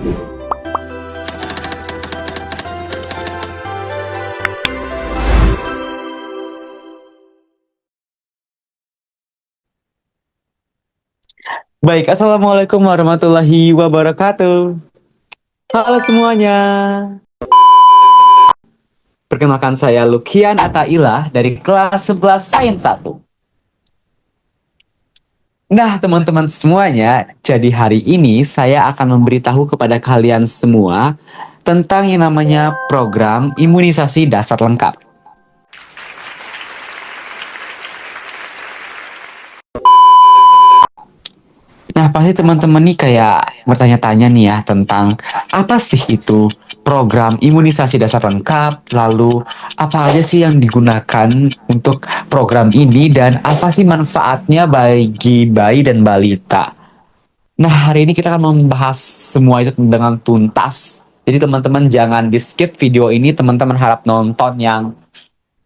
Baik, Assalamualaikum warahmatullahi wabarakatuh. Halo semuanya. Perkenalkan saya Lukian Atailah dari kelas 11 Sains 1. Nah, teman-teman semuanya, jadi hari ini saya akan memberitahu kepada kalian semua tentang yang namanya program imunisasi dasar lengkap. Nah, pasti teman-teman nih kayak bertanya-tanya nih ya tentang apa sih itu program imunisasi dasar lengkap, lalu apa aja sih yang digunakan untuk program ini dan apa sih manfaatnya bagi bayi dan balita. Nah, hari ini kita akan membahas semua itu dengan tuntas. Jadi teman-teman jangan di-skip video ini, teman-teman harap nonton yang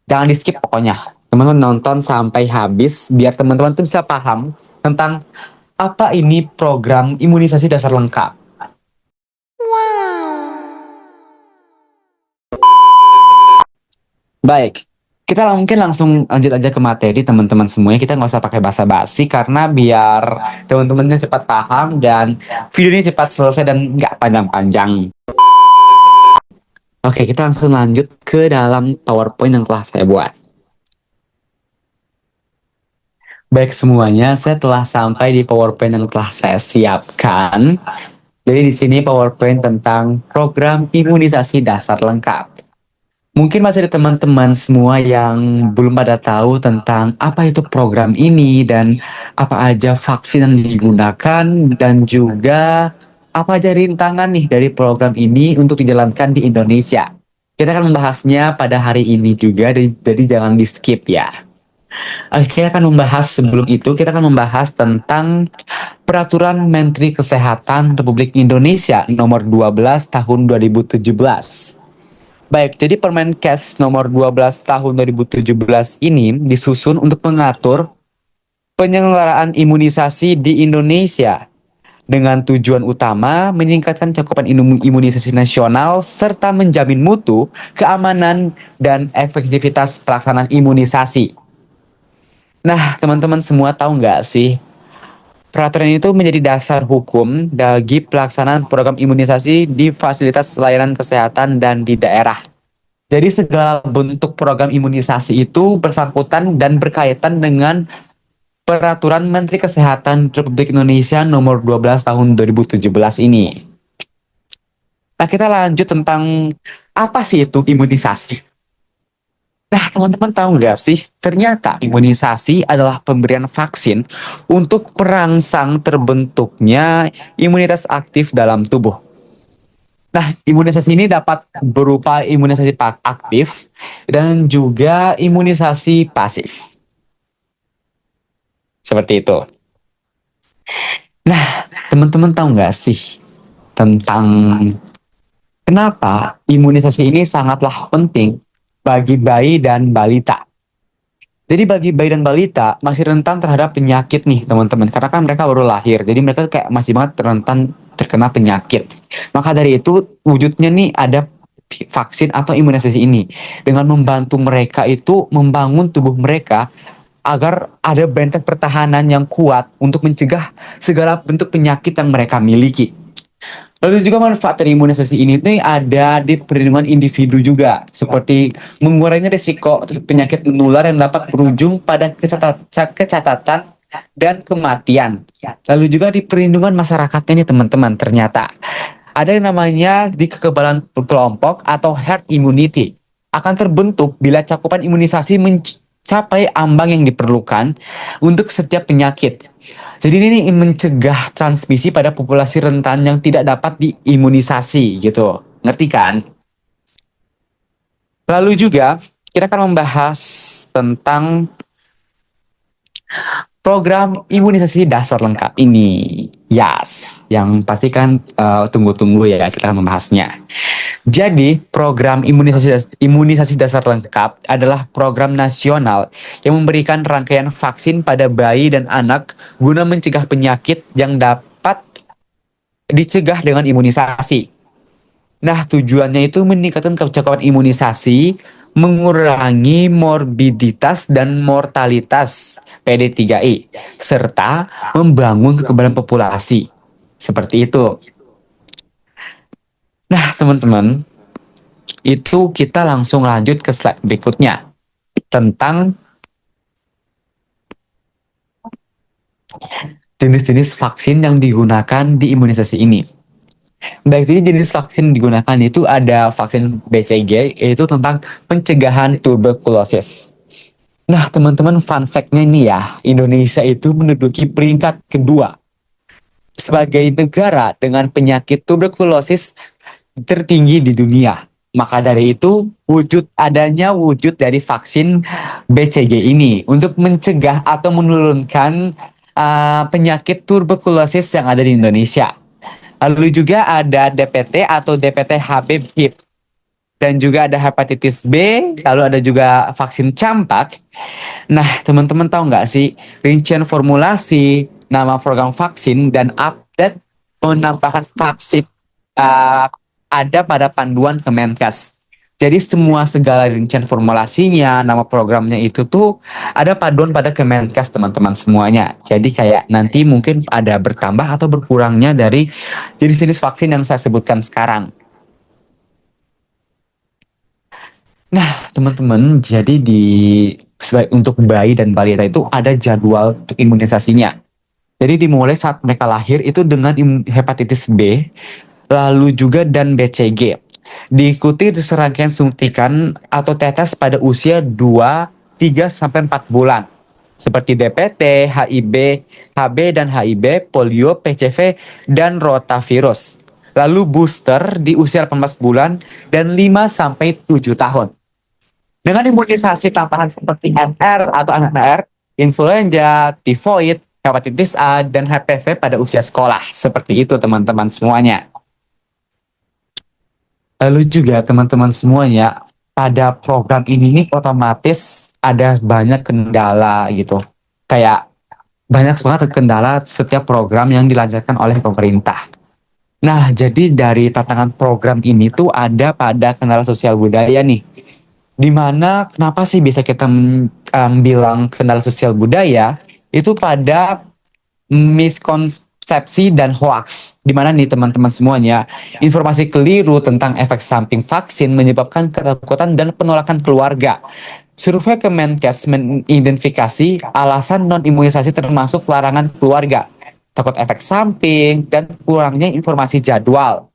jangan di-skip pokoknya. Teman-teman nonton sampai habis biar teman-teman tuh bisa paham tentang apa ini program imunisasi dasar lengkap. Baik, kita mungkin langsung lanjut aja ke materi teman-teman semuanya. Kita nggak usah pakai basa-basi karena biar teman-temannya cepat paham dan video ini cepat selesai dan nggak panjang-panjang. Oke, kita langsung lanjut ke dalam PowerPoint yang telah saya buat. Baik semuanya, saya telah sampai di PowerPoint yang telah saya siapkan. Jadi di sini PowerPoint tentang program imunisasi dasar lengkap. Mungkin masih ada teman-teman semua yang belum pada tahu tentang apa itu program ini dan apa aja vaksin yang digunakan dan juga apa aja rintangan nih dari program ini untuk dijalankan di Indonesia. Kita akan membahasnya pada hari ini juga, jadi jangan di skip ya. Oke, kita akan membahas sebelum itu, kita akan membahas tentang Peraturan Menteri Kesehatan Republik Indonesia Nomor 12 Tahun 2017. Baik, jadi Permenkes nomor 12 tahun 2017 ini disusun untuk mengatur penyelenggaraan imunisasi di Indonesia dengan tujuan utama meningkatkan cakupan imunisasi nasional serta menjamin mutu, keamanan, dan efektivitas pelaksanaan imunisasi. Nah, teman-teman semua tahu nggak sih, peraturan itu menjadi dasar hukum bagi pelaksanaan program imunisasi di fasilitas layanan kesehatan dan di daerah. Jadi segala bentuk program imunisasi itu bersangkutan dan berkaitan dengan Peraturan Menteri Kesehatan Republik Indonesia Nomor 12 Tahun 2017 ini. Nah, kita lanjut tentang apa sih itu imunisasi. Nah, teman-teman tahu nggak sih, ternyata imunisasi adalah pemberian vaksin untuk merangsang terbentuknya imunitas aktif dalam tubuh. Nah, imunisasi ini dapat berupa imunisasi aktif dan juga imunisasi pasif. Seperti itu. Nah, teman-teman tahu nggak sih tentang kenapa imunisasi ini sangatlah penting bagi bayi dan balita? Jadi bagi bayi dan balita masih rentan terhadap penyakit nih teman-teman. Karena kan mereka baru lahir. Jadi mereka kayak masih banget rentan terkena penyakit. Maka dari itu wujudnya nih ada vaksin atau imunisasi ini. Dengan membantu mereka itu membangun tubuh mereka agar ada benteng pertahanan yang kuat untuk mencegah segala bentuk penyakit yang mereka miliki. Lalu juga manfaat dari imunisasi ini tuh ada di perlindungan individu juga, seperti mengurangi risiko penyakit menular yang dapat berujung pada kecacatan dan kematian. Lalu juga di perlindungan masyarakatnya nih teman-teman, ternyata ada yang namanya di kekebalan kelompok atau herd immunity akan terbentuk bila cakupan imunisasi mencapai ambang yang diperlukan untuk setiap penyakit. Jadi ini mencegah transmisi pada populasi rentan yang tidak dapat diimunisasi gitu. Ngerti kan? Lalu juga kita akan membahas tentang program imunisasi dasar lengkap ini. Yes, yang pasti kan tunggu-tunggu ya kita akan membahasnya. Jadi, program imunisasi dasar lengkap adalah program nasional yang memberikan rangkaian vaksin pada bayi dan anak guna mencegah penyakit yang dapat dicegah dengan imunisasi. Nah, tujuannya itu meningkatkan kecakupan imunisasi, mengurangi morbiditas dan mortalitas PD3I, serta membangun kekebalan populasi. Seperti itu. Nah, teman-teman, itu kita langsung lanjut ke slide berikutnya tentang jenis-jenis vaksin yang digunakan di imunisasi ini. Baik, jadi jenis vaksin yang digunakan itu ada vaksin BCG, yaitu tentang pencegahan tuberkulosis. Nah, teman-teman, fun fact-nya ini ya, Indonesia itu menduduki peringkat kedua sebagai negara dengan penyakit tuberkulosis tertinggi di dunia. Maka dari itu, wujud dari vaksin BCG ini untuk mencegah atau menurunkan penyakit tuberkulosis yang ada di Indonesia. Lalu juga ada DPT atau DPT HB HIV, dan juga ada hepatitis B, lalu ada juga vaksin campak. Nah, teman-teman tahu nggak sih rincian formulasi, nama program vaksin, dan update penambahan vaksin uh, ada pada panduan Kemenkes. Jadi semua segala rincian formulasinya, nama programnya itu tuh ada paduan pada Kemenkes, teman-teman semuanya. Jadi kayak nanti mungkin ada bertambah atau berkurangnya dari jenis-jenis vaksin yang saya sebutkan sekarang. Nah, teman-teman, jadi untuk bayi dan balita itu ada jadwal untuk imunisasinya. Jadi dimulai saat mereka lahir itu dengan hepatitis B, lalu juga dan BCG. Diikuti serangkaian suntikan atau tetes pada usia 2, 3 sampai 4 bulan. Seperti DPT, HIV, HB dan HIV, polio, PCV, dan rotavirus. Lalu booster di usia 18 bulan dan 5 sampai 7 tahun. Dengan imunisasi tambahan seperti MR atau MMR, influenza, tifoid, hepatitis A, dan HPV pada usia sekolah. Seperti itu teman-teman semuanya. Lalu juga teman-teman semuanya, pada program ini nih otomatis ada banyak kendala gitu. Kayak banyak banget kendala setiap program yang dilancarkan oleh pemerintah. Nah, jadi dari tantangan program ini tuh ada pada kendala sosial budaya nih. Di mana kenapa sih bisa kita bilang kendala sosial budaya itu pada miskonsepsi dan hoax. Di mana nih teman-teman semuanya, informasi keliru tentang efek samping vaksin menyebabkan ketakutan dan penolakan keluarga. Survei Kemenkes mengidentifikasi alasan non-imunisasi termasuk larangan keluarga, takut efek samping, dan kurangnya informasi jadwal.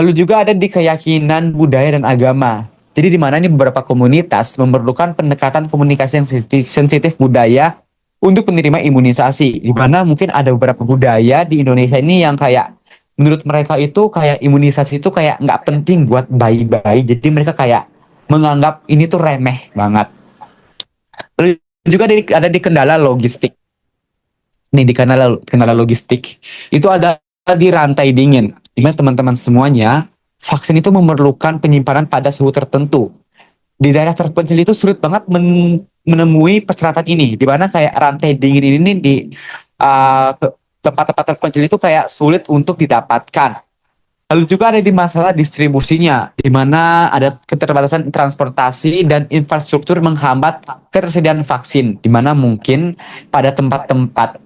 Lalu juga ada di keyakinan budaya dan agama. Jadi di mana ini beberapa komunitas memerlukan pendekatan komunikasi yang sensitif budaya untuk menerima imunisasi. Di mana mungkin ada beberapa budaya di Indonesia ini yang kayak menurut mereka itu kayak imunisasi itu kayak nggak penting buat bayi-bayi. Jadi mereka kayak menganggap ini tuh remeh banget. Lalu juga ada di kendala logistik. Nih di kendala logistik itu ada di rantai dingin. Dimana teman-teman semuanya vaksin itu memerlukan penyimpanan pada suhu tertentu. Di daerah terpencil itu sulit banget menemui persyaratan ini, di mana kayak rantai dingin ini di tempat-tempat terpencil itu kayak sulit untuk didapatkan. Lalu juga ada di masalah distribusinya, di mana ada keterbatasan transportasi dan infrastruktur menghambat ketersediaan vaksin, di mana mungkin pada tempat-tempat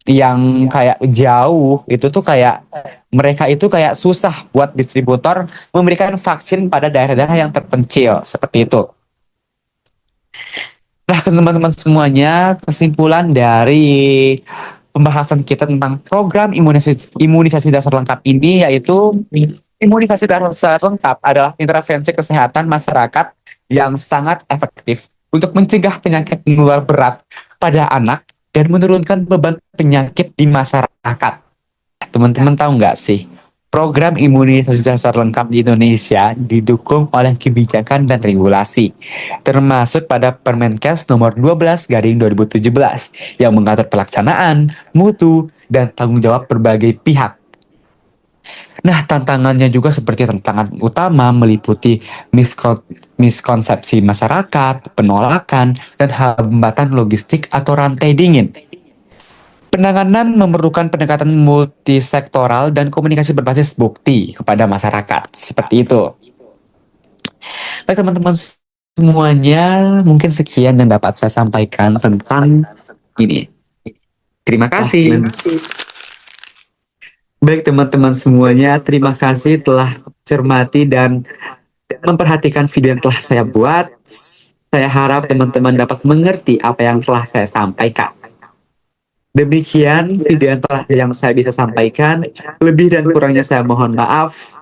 yang kayak jauh itu tuh kayak mereka itu kayak susah buat distributor memberikan vaksin pada daerah-daerah yang terpencil seperti itu. Nah, teman-teman semuanya, kesimpulan dari pembahasan kita tentang program imunisasi dasar lengkap ini yaitu imunisasi dasar lengkap adalah intervensi kesehatan masyarakat yang sangat efektif untuk mencegah penyakit menular berat pada anak dan menurunkan beban penyakit di masyarakat. Teman-teman tahu nggak sih, program imunisasi dasar lengkap di Indonesia didukung oleh kebijakan dan regulasi, termasuk pada Permenkes nomor 12/2017 yang mengatur pelaksanaan, mutu, dan tanggung jawab berbagai pihak. Nah, tantangannya juga seperti tantangan utama meliputi miskonsepsi masyarakat, penolakan, dan hambatan logistik atau rantai dingin. Penanganan memerlukan pendekatan multisektoral dan komunikasi berbasis bukti kepada masyarakat. Seperti itu. Baik teman-teman semuanya, mungkin sekian yang dapat saya sampaikan tentang ini. Terima kasih. Baik teman-teman semuanya, terima kasih telah cermati dan memperhatikan video yang telah saya buat. Saya harap teman-teman dapat mengerti apa yang telah saya sampaikan. Demikian video yang saya bisa sampaikan. Lebih dan kurangnya saya mohon maaf.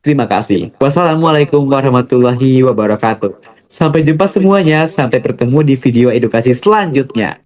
Terima kasih. Wassalamualaikum warahmatullahi wabarakatuh. Sampai jumpa semuanya. Sampai bertemu di video edukasi selanjutnya.